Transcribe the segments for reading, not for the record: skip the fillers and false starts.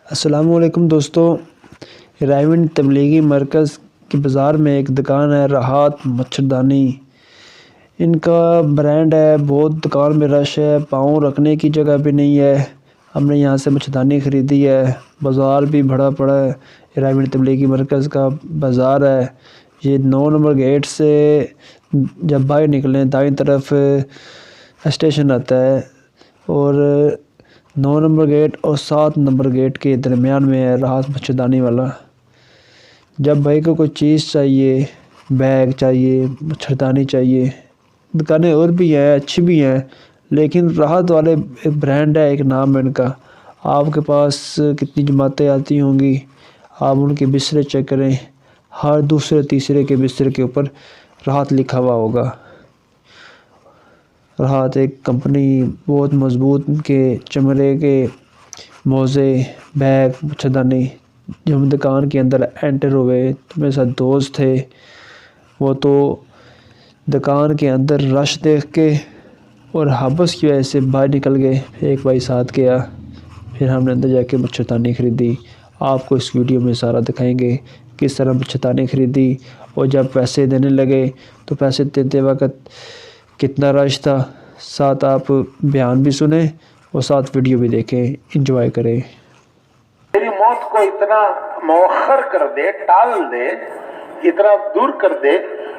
السلام علیکم دوستو، رائیونڈ تبلیغی مرکز کے بازار میں ایک دکان ہے راحت مچھردانی۔ ان کا برانڈ ہے، بہت دکان میں رش ہے، پاؤں رکھنے کی جگہ بھی نہیں ہے۔ ہم نے یہاں سے مچھردانی خریدی ہے، بازار بھی بڑا پڑا ہے۔ رائیونڈ تبلیغی مرکز کا بازار ہے، یہ 9 نمبر گیٹ سے جب باہر نکلیں دائیں طرف اسٹیشن آتا ہے، اور 9 نمبر گیٹ اور 7 نمبر گیٹ کے درمیان میں ہے راحت مچھردانی والا۔ جب بھائی کو کوئی چیز چاہیے، بیگ چاہیے، مچھردانی چاہیے، دکانیں اور بھی ہیں، اچھی بھی ہیں، لیکن راحت والے ایک برانڈ ہے، ایک نام ہے ان کا۔ آپ کے پاس کتنی جماعتیں آتی ہوں گی، آپ ان کے بسترے چیک کریں، ہر دوسرے تیسرے کے بسترے کے اوپر راحت لکھا ہوا ہوگا۔ راحت ایک کمپنی بہت مضبوط کے چمڑے کے موزے، بیگ، مچھردانی۔ جب ہم دکان کے اندر انٹر ہوئے تو میرے ساتھ دوست تھے، وہ تو دکان کے اندر رش دیکھ کے اور حبس کی وجہ سے باہر نکل گئے۔ ایک بھائی ساتھ گیا، پھر ہم نے اندر جا کے مچھردانی خریدی۔ آپ کو اس ویڈیو میں سارا دکھائیں گے کس طرح مچھردانی خریدی، اور جب پیسے دینے لگے تو پیسے دیتے وقت کتنا رش تھا۔ ساتھ آپ بیان بھی سنیں اور ساتھ ویڈیو بھی دیکھیں، انجوائے کریں۔ میری موت کو اتنا مؤخر کر دے، ٹال دے، اتنا دور کر دے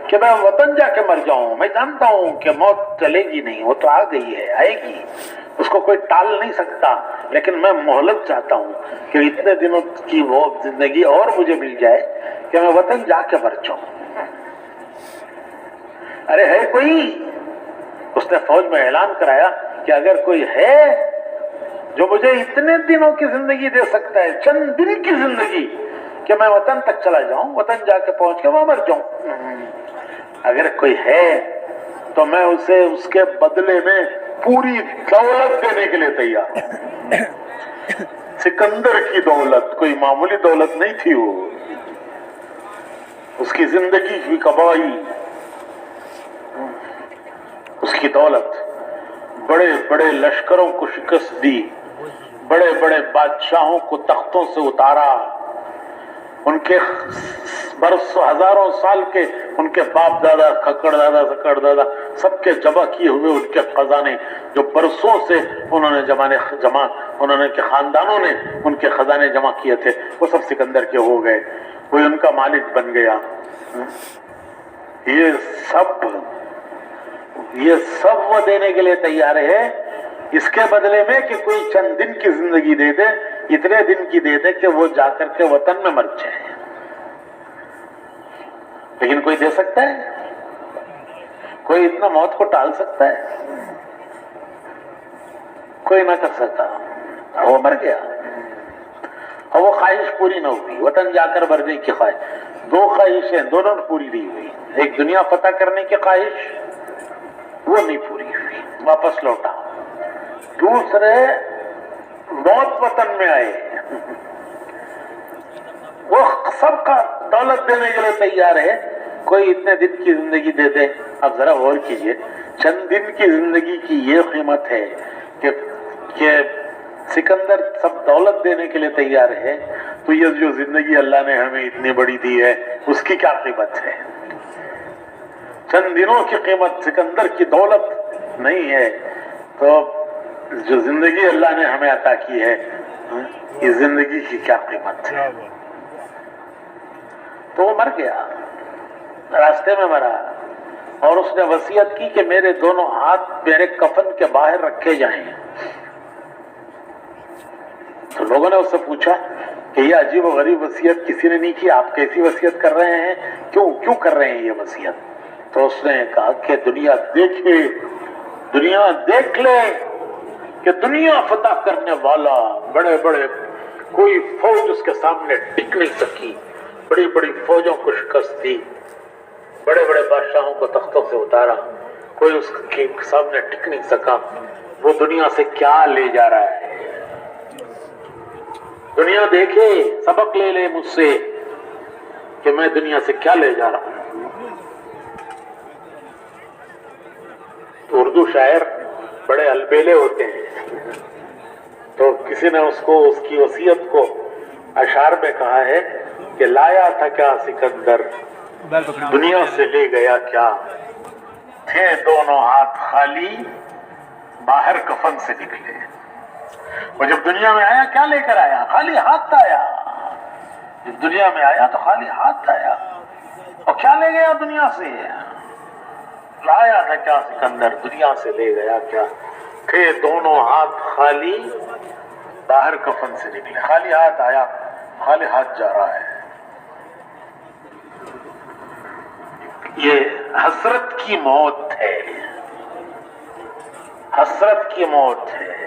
کہ میں وطن جا کے مر جاؤں۔ میں جانتا ہوں کہ موت چلے گی نہیں، وہ تو آ گئی ہے، آئے گی، اس کو کوئی ٹال نہیں سکتا، لیکن میں مہلت چاہتا ہوں کہ اتنے دنوں کی وہ زندگی اور مجھے مل جائے کہ میں وطن جا کے مر جاؤں۔ ارے ہے کوئی؟ اس نے فوج میں اعلان کرایا کہ اگر کوئی ہے جو مجھے اتنے دنوں کی زندگی دے سکتا ہے، چند دن کی زندگی، کہ میں وطن تک چلا جاؤں، وطن جا کے پہنچ کے وہاں مر جاؤں، اگر کوئی ہے تو میں اسے اس کے بدلے میں پوری دولت دینے کے لیے تیار ہوں۔ سکندر کی دولت کوئی معمولی دولت نہیں تھی، وہ اس کی زندگی کی کمائی، اس کی دولت، بڑے بڑے لشکروں کو شکست دی، بڑے بڑے بادشاہوں کو تختوں سے اتارا، ان کے برسوں ہزاروں سال کے ان کے باپ دادا، کھکڑ دادا، سکڑ دادا، سب کے جمع کیے ہوئے ان کے خزانے جو برسوں سے انہوں نے کے خاندانوں نے ان کے خزانے جمع کیے تھے، وہ سب سکندر کے ہو گئے، کوئی ان کا مالک بن گیا۔ یہ سب وہ دینے کے لیے تیار ہے، اس کے بدلے میں کہ کوئی چند دن کی زندگی دے دے، اتنے دن کی دے دے کہ وہ جا کر کے وطن میں مر جائے۔ لیکن کوئی دے سکتا ہے؟ کوئی اتنا موت کو ٹال سکتا ہے؟ کوئی نہ کر سکتا، وہ مر گیا، اور وہ خواہش پوری نہ ہوئی، وطن جا کر مرنے کی خواہش۔ 2 خواہشیں دونوں پوری نہیں ہوئی، ایک دنیا فتح کرنے کی خواہش، وہ نہیں پوری ہوئی، واپس لوٹا۔ دوسرے موت وطن میں آئے، وہ سب کا دولت دینے کے لیے تیار ہے، کوئی اتنے دن کی زندگی دے دے۔ اب ذرا غور کیجئے، چند دن کی زندگی کی یہ قیمت ہے کہ سکندر سب دولت دینے کے لیے تیار ہے، تو یہ جو زندگی اللہ نے ہمیں اتنی بڑی دی ہے اس کی کیا قیمت ہے؟ چند دنوں کی قیمت سکندر کی دولت نہیں ہے، تو جو زندگی اللہ نے ہمیں عطا کی ہے، اس زندگی کی کیا قیمت ہے؟ تو وہ مر گیا، راستے میں مرا، اور اس نے وصیت کی کہ میرے دونوں ہاتھ میرے کفن کے باہر رکھے جائیں۔ تو لوگوں نے اس سے پوچھا کہ یہ عجیب و غریب وصیت کسی نے نہیں کی، آپ کیسی وصیت کر رہے ہیں، کیوں کر رہے ہیں یہ وصیت؟ تو اس نے کہا کہ دنیا دیکھے، دنیا دیکھ لے کہ دنیا فتح کرنے والا، بڑے بڑے کوئی فوج اس کے سامنے ٹک نہیں سکی، بڑی بڑی فوجوں کو شکست دی، بڑے بڑے بادشاہوں کو تختوں سے اتارا، کوئی اس کے سامنے ٹک نہیں سکا۔ وہ دنیا سے کیا لے جا رہا ہے؟ دنیا دیکھے، سبق لے لے مجھ سے کہ میں دنیا سے کیا لے جا رہا ہوں۔ اردو شاعر بڑے البیلے ہوتے ہیں، تو کسی نے اس کو اس کی وصیت کو اشعار میں کہا ہے کہ لایا تھا کیا سکندر دنیا سے لے گیا کیا، تھے دونوں ہاتھ خالی باہر کفن سے نکلے۔ وہ جب دنیا میں آیا کیا لے کر آیا؟ خالی ہاتھ آیا۔ جب دنیا میں آیا تو خالی ہاتھ آیا، اور کیا لے گیا دنیا سے؟ لایا تھا کیا سکندر دنیا سے لے گیا کیا، تھے دونوں ہاتھ خالی باہر کفن سے نکلے۔ خالی ہاتھ آیا، خالی ہاتھ جا رہا ہے۔ یہ حسرت کی موت ہے، حسرت کی موت ہے۔